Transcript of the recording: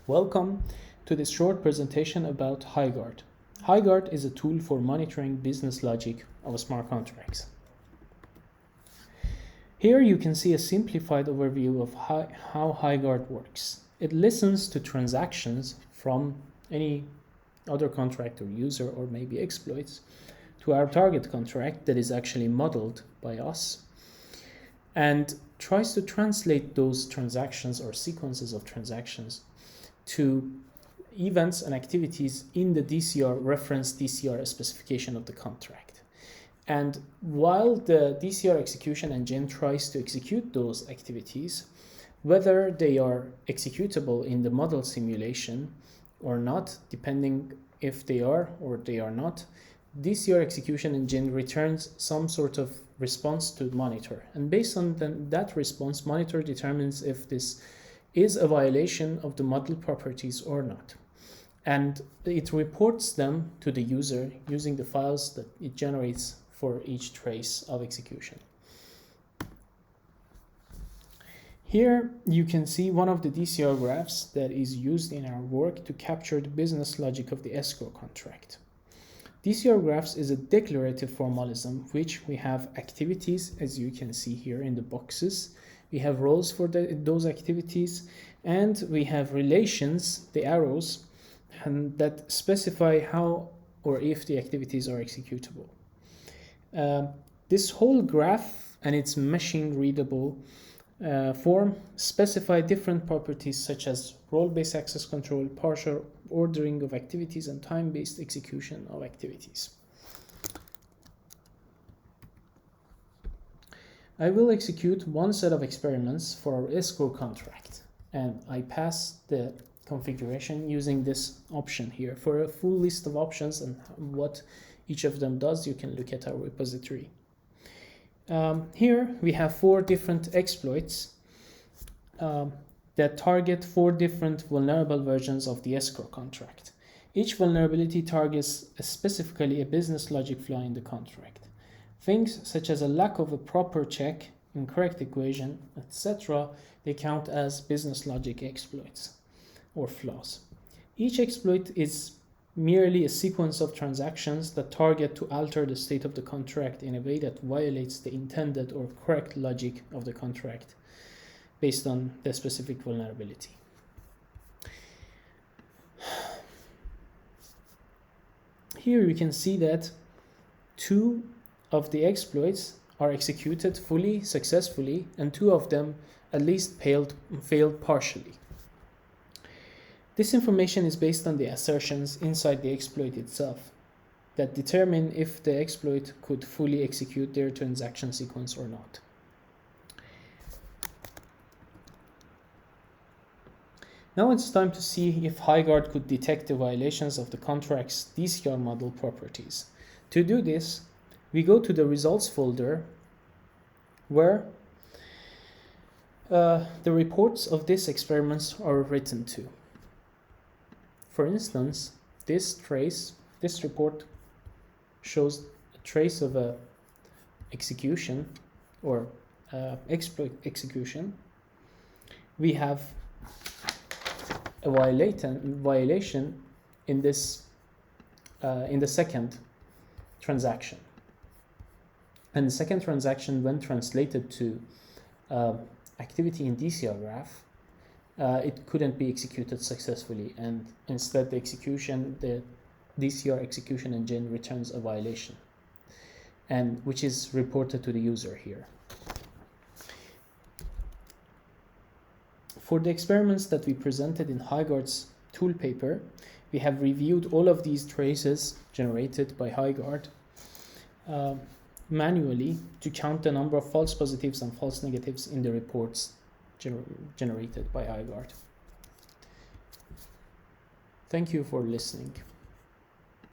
Welcome to this short presentation about HighGuard. HighGuard is a tool for monitoring business logic of smart contracts. Here you can see a simplified overview of how HighGuard works. It listens to transactions from any other contract or user or maybe exploits to our target contract that is actually modeled by us and tries to translate those transactions or sequences of transactions to events and activities in the DCR reference DCR specification of the contract. And while the DCR execution engine tries to execute those activities, whether they are executable in the model simulation or not, depending if they are or they are not, DCR execution engine returns some sort of response to monitor. And based on that response, monitor determines if this is a violation of the model properties or not. And it reports them to the user using the files that it generates for each trace of execution. Here you can see one of the DCR graphs that is used in our work to capture the business logic of the escrow contract. DCR graphs is a declarative formalism, which we have activities, as you can see here in the boxes. We have roles for those activities, and we have relations, the arrows, and that specify how or if the activities are executable. This whole graph and its machine-readable form specify different properties such as role-based access control, partial ordering of activities, and time-based execution of activities. I will execute one set of experiments for our escrow contract, and I pass the configuration using this option here. For a full list of options and what each of them does, you can look at our repository. Here we have 4 different exploits that target 4 different vulnerable versions of the escrow contract. Each vulnerability targets specifically a business logic flaw in the contract. Things such as a lack of a proper check, incorrect equation, etc., they count as business logic exploits or flaws. Each exploit is merely a sequence of transactions that target to alter the state of the contract in a way that violates the intended or correct logic of the contract based on the specific vulnerability. Here you can see that 2 of the exploits are executed fully, successfully, and 2 of them at least failed partially. This information is based on the assertions inside the exploit itself that determine if the exploit could fully execute their transaction sequence or not. Now it's time to see if HighGuard could detect the violations of the contract's DCR model properties. To do this, we go to the results folder where the reports of these experiments are written to. For instance, this report shows a trace of a execution or exploit execution. We have a violation in this in the second transaction. And the second transaction, when translated to activity in DCR graph, it couldn't be executed successfully, and instead the DCR execution engine returns a violation, and which is reported to the user here. For the experiments that we presented in HighGuard's tool paper, we have reviewed all of these traces generated by HighGuard manually to count the number of false positives and false negatives in the reports generated by HighGuard. Thank you for listening.